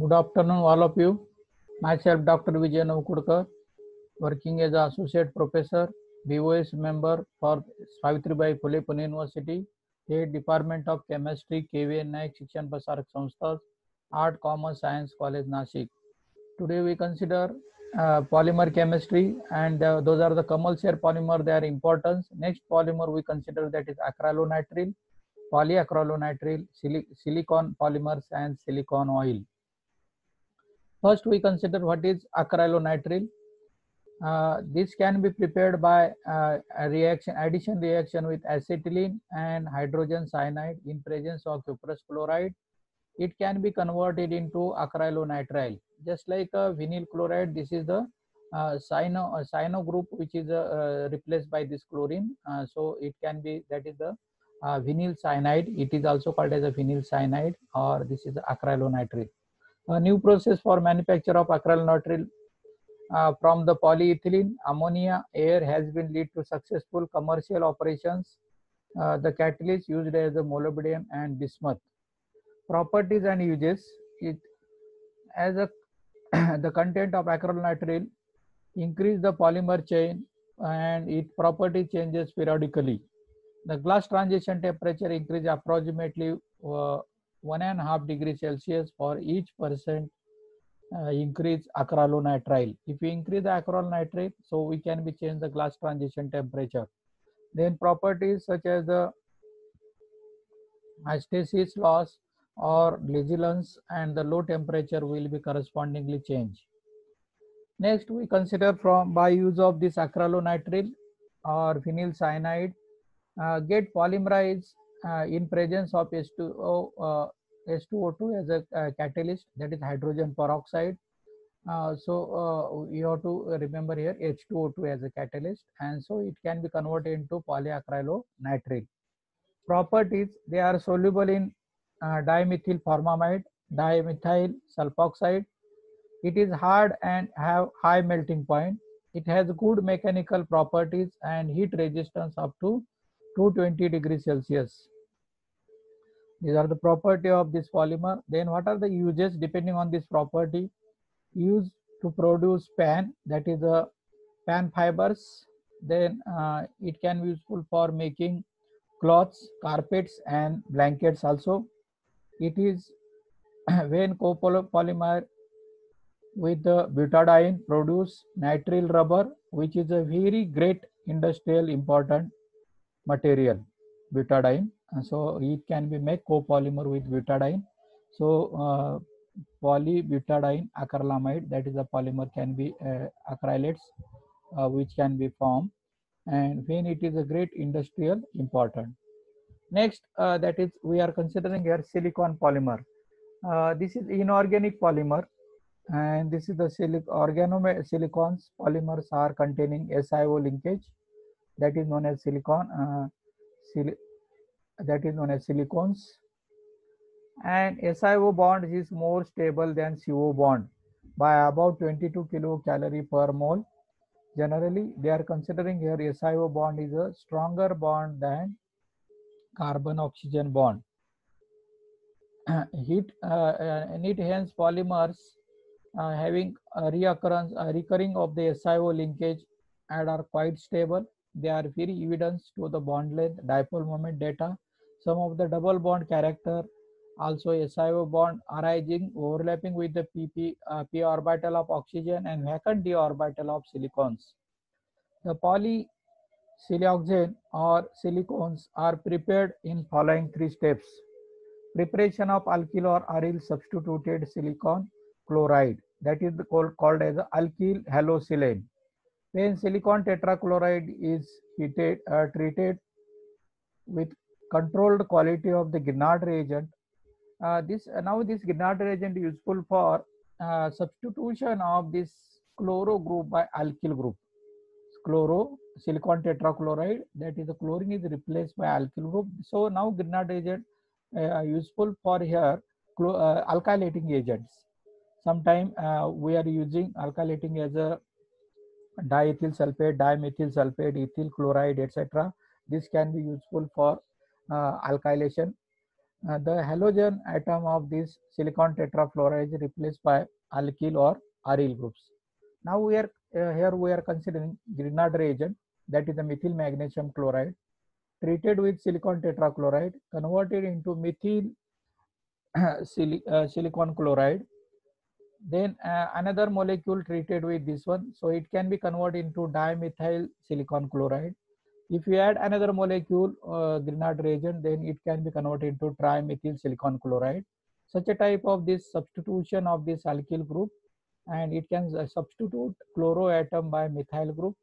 Good afternoon, all of you. Myself, Dr. Vijay Navkurkar, working as an associate professor, BOS member for Savitribai Phule Pune University, Head Department of Chemistry, KVN Naik Shikshan Prasarak Samstha, Art, Commerce, Science College, Nashik. Today we consider polymer chemistry, and those are the commercial polymer, their importance. Next polymer we consider, that is acrylonitrile, polyacrylonitrile, silicon polymers, and silicon oil. First, we consider what is acrylonitrile. This can be prepared by addition reaction with acetylene and hydrogen cyanide in presence of cuprous chloride. It can be converted into acrylonitrile. Just like vinyl chloride, this is the cyano group, which is replaced by this chlorine. So it can be, that is the vinyl cyanide. It is also called as a vinyl cyanide, or this is the acrylonitrile. A new process for manufacture of acrylonitrile from the polyethylene ammonia air has been led to successful commercial operations. The catalyst used as the molybdenum and bismuth. Properties and uses. It as a the content of acrylonitrile increase the polymer chain, and its property changes periodically. The glass transition temperature increase approximately 1.5 degrees Celsius for each percent increase acrylonitrile. If we increase the acrylonitrile, so we can be change the glass transition temperature. Then properties such as the hysteresis loss or resilience and the low temperature will be correspondingly changed. Next, we consider from by use of this acrylonitrile or vinyl cyanide get polymerized in presence of H2O2 as a catalyst, that is hydrogen peroxide. So you have to remember here H2O2 as a catalyst, and so it can be converted into polyacrylonitrile. Properties: they are soluble in dimethyl formamide, dimethyl sulfoxide. It is hard and have high melting point. It has good mechanical properties and heat resistance up to 220 degrees Celsius. These are the property of this polymer. Then what are the uses depending on this property? Used to produce PAN, that is the PAN fibers. Then it can be useful for making cloths, carpets, and blankets also. It is when copolymer with the butadiene produce nitrile rubber, which is a very great industrial important material, butadiene. So it can be made copolymer with butadiene. So polybutadiene acrylamide, that is a polymer, can be acrylates which can be formed, and when it is a great industrial important. Next, that is we are considering here silicon polymer. This is inorganic polymer, and this is the silicons polymers are containing SiO linkage, that is known as silicon that is known as silicones, and SiO bond is more stable than CO bond by about 22 kilocalorie per mole. Generally, they are considering here SiO bond is a stronger bond than carbon oxygen bond. Heat and it hence polymers having a recurring of the SiO linkage and are quite stable. They are very evidence to the bond length, dipole moment data. Some of the double bond character, also SiO bond arising overlapping with the p orbital of oxygen and vacant d orbital of silicones. The polysiloxane or silicones are prepared in following three steps. Preparation of alkyl or aryl substituted silicon chloride, that is called as alkyl halocylane. When silicon tetrachloride is treated with controlled quality of the Grignard reagent, this Grignard reagent is useful for substitution of this chloro group by alkyl group. Chloro silicon tetrachloride, that is the chlorine is replaced by alkyl group. So now Grignard reagent useful for here alkylating agents. Sometime we are using alkylating as a diethyl sulfate, dimethyl sulfate, ethyl chloride, etc. This can be useful for alkylation. The halogen atom of this silicon tetrafluoride is replaced by alkyl or aryl groups. Now here we are considering Grignard reagent, that is the methyl magnesium chloride, treated with silicon tetrachloride, converted into methyl silicon chloride. Then another molecule treated with this one, so it can be converted into dimethyl silicon chloride. If you add another molecule, Grignard reagent, then it can be converted into trimethyl silicon chloride. Such a type of this substitution of this alkyl group, and it can substitute chloro atom by methyl group.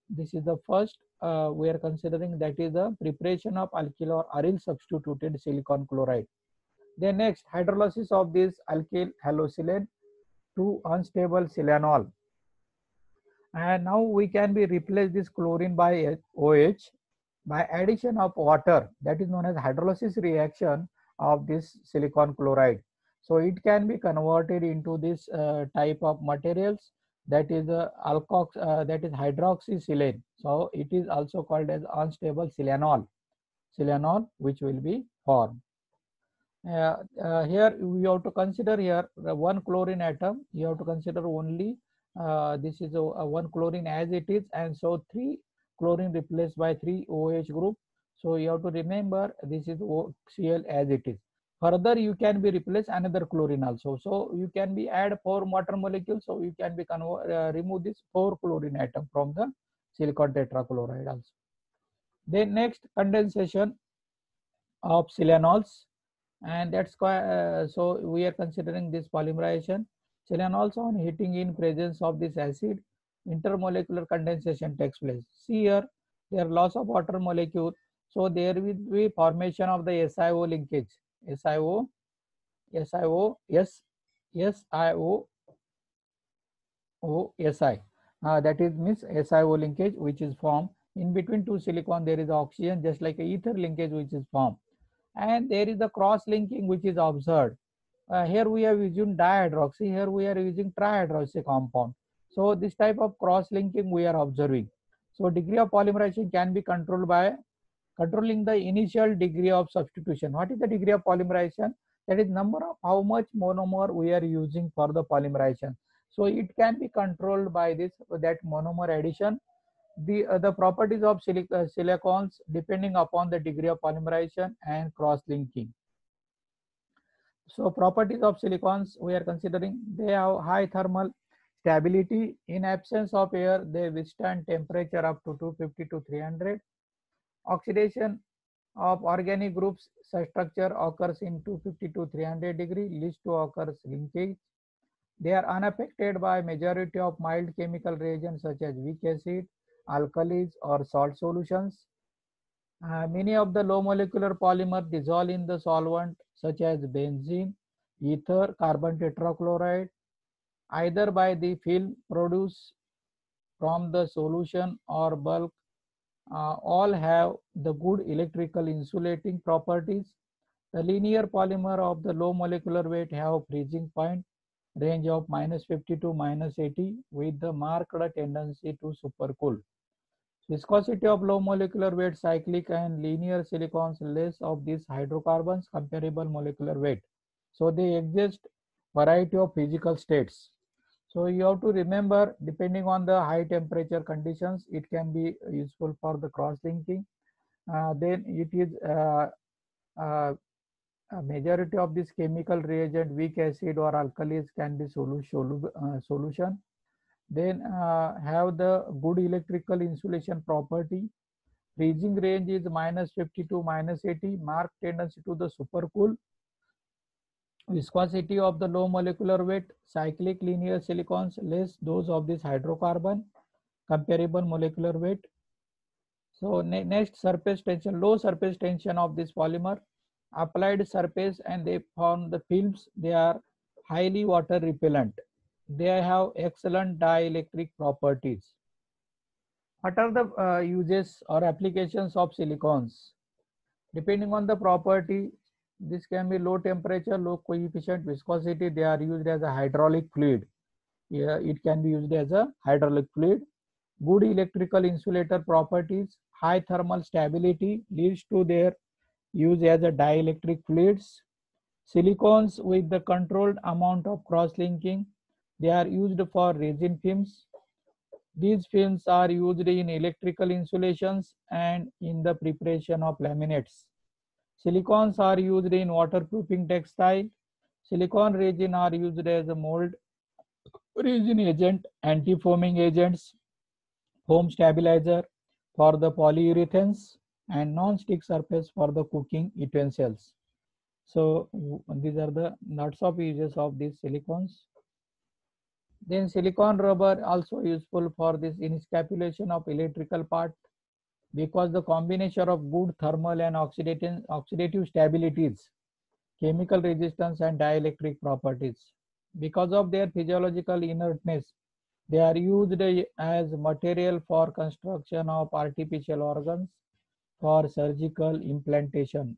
This is the first we are considering, that is the preparation of alkyl or aryl substituted silicon chloride. Then next, hydrolysis of this alkyl halocylene to unstable silanol. And now we can be replace this chlorine by OH by addition of water, that is known as hydrolysis reaction of this silicon chloride. So it can be converted into this type of materials, that is that is hydroxysilane. So it is also called as unstable silanol which will be formed. Here we have to consider here one chlorine atom. You have to consider only this is one chlorine as it is, and so 3 chlorine replaced by 3 OH group. So you have to remember this is OCl as it is. Further, you can be replace another chlorine also. So you can be add 4 water molecules. So you can be remove this 4 chlorine atom from the silicon tetrachloride also. Then next, condensation of silanols, and that's why so we are considering this polymerization. Silanols on heating in presence of this acid, intermolecular condensation takes place. See here, there are loss of water molecule, so there will be formation of the SiO linkage. SiO, that is means SiO linkage which is formed. In between two silicon there is oxygen, just like a ether linkage which is formed, and there is the cross linking which is observed. Here we are using dihydroxy, here we are using trihydroxy compound. So this type of cross linking we are observing. So degree of polymerization can be controlled by controlling the initial degree of substitution. What is the degree of polymerization? That is number of how much monomer we are using for the polymerization. So it can be controlled by this, that monomer addition. The properties of silicons depending upon the degree of polymerization and cross linking. So properties of silicons we are considering, they have high thermal stability. In absence of air, they withstand temperature up to 250 to 300. Oxidation of organic groups structure occurs in 250 to 300 degree, leads to occurs linkage. They are unaffected by majority of mild chemical reagents such as weak acid, alkalis or salt solutions. Many of the low molecular polymers dissolve in the solvent such as benzene, ether, carbon tetrachloride, either by the film produced from the solution or bulk. All have the good electrical insulating properties. The linear polymer of the low molecular weight have freezing point range of -50 to -80 with the marked tendency to supercool. Viscosity of low molecular weight cyclic and linear silicons less of these hydrocarbons comparable molecular weight. So they exist variety of physical states. So you have to remember, depending on the high temperature conditions, it can be useful for the cross linking. Then it is a majority of this chemical reagent, weak acid or alkalis can be solution. Then have the good electrical insulation property. Freezing range is -50 to -80, marked tendency to the supercool. Viscosity of the low molecular weight, cyclic linear silicons less those of this hydrocarbon, comparable molecular weight. So next, surface tension, low surface tension of this polymer, applied surface and they form the films. They are highly water repellent. They have excellent dielectric properties. What are the uses or applications of silicons? Depending on the property, this can be low temperature, low coefficient viscosity. They are used as a hydraulic fluid. Yeah, it can be used as a hydraulic fluid. Good electrical insulator properties, high thermal stability leads to their use as a dielectric fluids. Silicones with the controlled amount of cross-linking, they are used for resin films. These films are used in electrical insulations and in the preparation of laminates. Silicones are used in waterproofing textile. Silicone resin are used as a mold resin agent, anti-foaming agents, foam stabilizer for the polyurethanes, and non-stick surface for the cooking utensils. So these are the lots of uses of these silicones. Then silicone rubber also useful for this encapsulation of electrical part, because the combination of good thermal and oxidative stabilities, chemical resistance and dielectric properties. Because of their physiological inertness, they are used as material for construction of artificial organs for surgical implantation.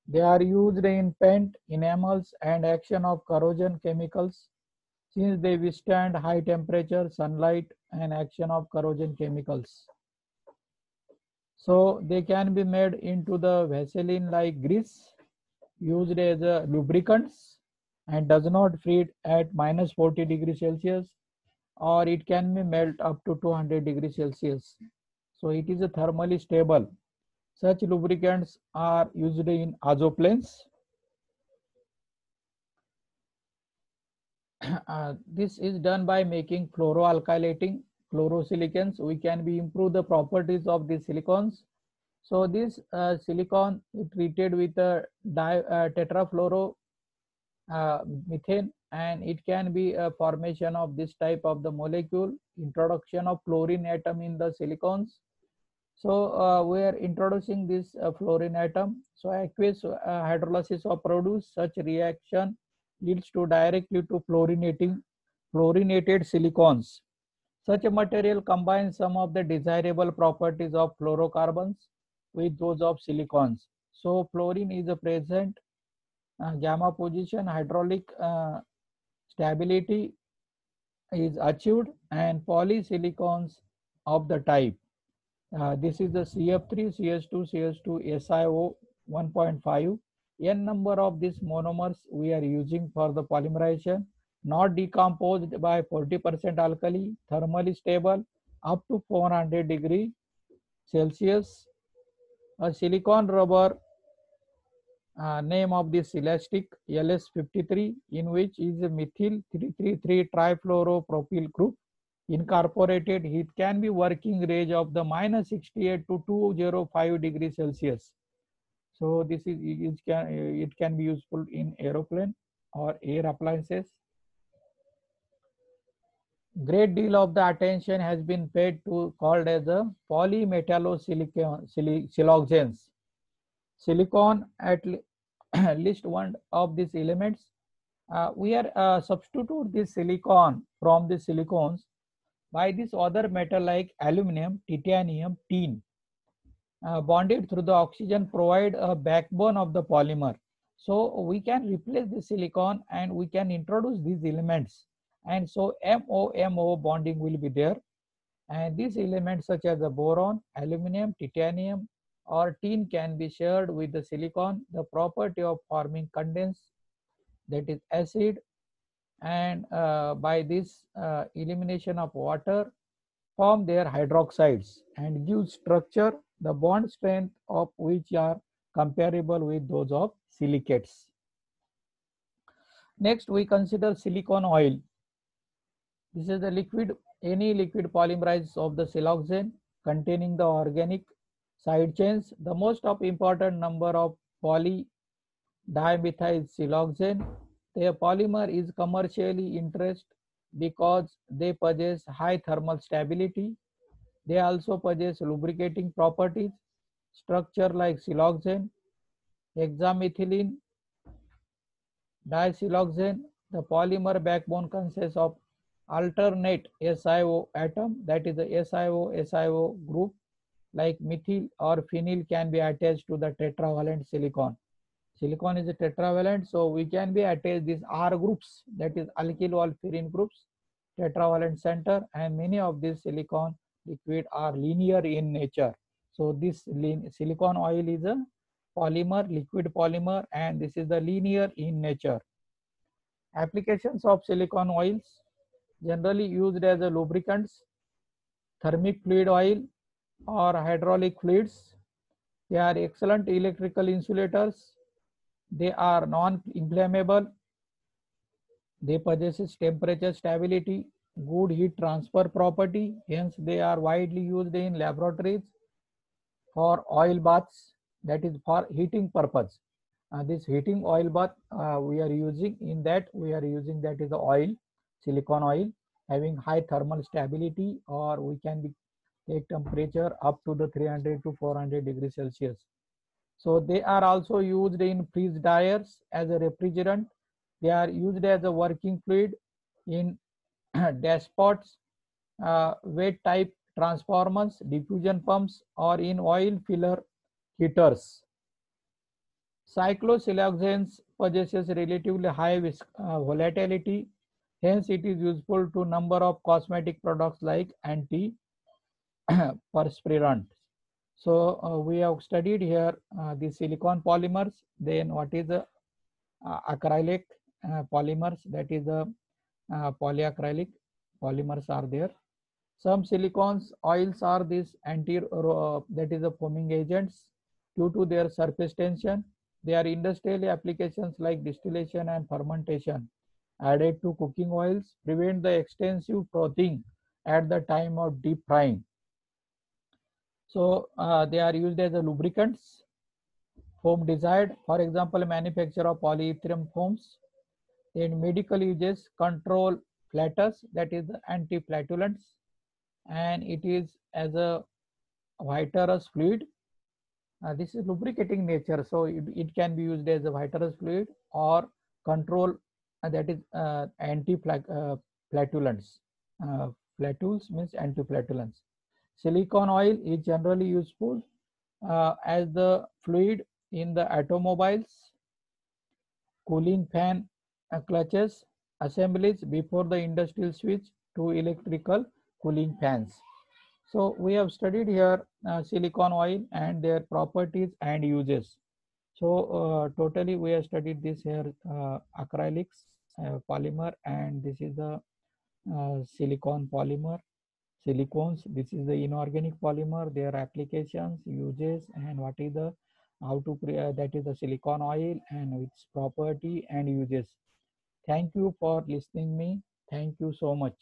They are used in paint, enamels and action of corrosion chemicals, since they withstand high temperature, sunlight and action of corrosion chemicals. So they can be made into the Vaseline like grease, used as a lubricants, and does not freeze at minus 40 degrees Celsius, or it can be melt up to 200 degrees Celsius. So it is a thermally stable. Such lubricants are used in azoplanes. This is done by making chloroalkylating chlorosilicanes. We can be improve the properties of the silicones. So this silicon is treated with a tetrafluoro methane, and it can be a formation of this type of the molecule, introduction of fluorine atom in the silicones. So we are introducing this fluorine atom. So aqueous hydrolysis of produce such reaction leads to directly to fluorinated silicones. Such a material combines some of the desirable properties of fluorocarbons with those of silicones. So fluorine is a present, gamma position, hydraulic stability is achieved, and polysilicones of the type. This is the CF3, CH2, CH2, SiO 1.5. N number of these monomers we are using for the polymerization, not decomposed by 40% alkali, thermally stable up to 400 degree Celsius. A silicon rubber, name of this elastic LS53, in which is a methyl 333 trifluoropropyl group incorporated. It can be working range of the minus 68 to 205 degrees Celsius. So this is it can be useful in aeroplane or air appliances. Great deal of the attention has been paid to called as the polymetallosiloxanes. Silicon at least one of these elements. We are substitute this silicon from the silicones by this other metal like aluminum, titanium, tin, bonded through the oxygen provide a backbone of the polymer. So we can replace the silicon and we can introduce these elements, and so MO bonding will be there. And these elements such as the boron, aluminum, titanium or tin can be shared with the silicon, the property of forming condense, that is acid, and by this elimination of water form their hydroxides and give structure, the bond strength of which are comparable with those of silicates. Next we consider silicone oil. This is the liquid, any liquid polymerized of the siloxane containing the organic side chains. The most of important number of poly dimethyl siloxane. Their polymer is commercially interest because they possess high thermal stability. They also possess lubricating properties, structure like siloxane, hexamethylene, disiloxane. The polymer backbone consists of alternate SiO atom, that is the SiO group, like methyl or phenyl can be attached to the tetravalent silicon. Silicon is a tetravalent, so we can be attached these R groups, that is alkyl or purine groups, tetravalent center, and many of these silicon liquid are linear in nature. So this silicon oil is a polymer, liquid polymer, and this is the linear in nature. Applications of silicon oils generally used as a lubricants, thermic fluid oil or hydraulic fluids. They are excellent electrical insulators. They are non-inflammable. They possess temperature stability, good heat transfer property. Hence, they are widely used in laboratories for oil baths, that is for heating purpose. This heating oil bath we are using, in that we are using, that is the oil, silicon oil, having high thermal stability, or we can take temperature up to the 300 to 400 degrees Celsius. So they are also used in freeze dryers as a refrigerant. They are used as a working fluid in dashpots, wet type transformers, diffusion pumps, or in oil filler heaters. Cyclosiloxanes possesses relatively high volatility. Hence, it is useful to number of cosmetic products like antiperspirant. So we have studied here the silicon polymers. Then what is the acrylic polymers? That is the polyacrylic polymers are there. Some silicons oils are these that is the foaming agents due to their surface tension. They are industrial applications like distillation and fermentation. Added to cooking oils, prevent the extensive frothing at the time of deep frying. So they are used as a lubricants. Foam desired, for example, manufacture of polyethylene foams. In medical uses, control flatus, that is the antiflatulence, and it is as a vitreous fluid. This is lubricating nature, so it can be used as a vitreous fluid or control, that is anti-flatulence. Flatules means anti-flatulence. Silicon oil is generally useful as the fluid in the automobiles, cooling fan clutches, assemblies before the industrial switch to electrical cooling fans. So we have studied here silicon oil and their properties and uses. So totally we have studied this here acrylics polymer, and this is the silicon polymer, silicones. This is the inorganic polymer, their applications, uses, and what is the how to that is the silicon oil and its property and uses. Thank you for listening me. Thank you so much.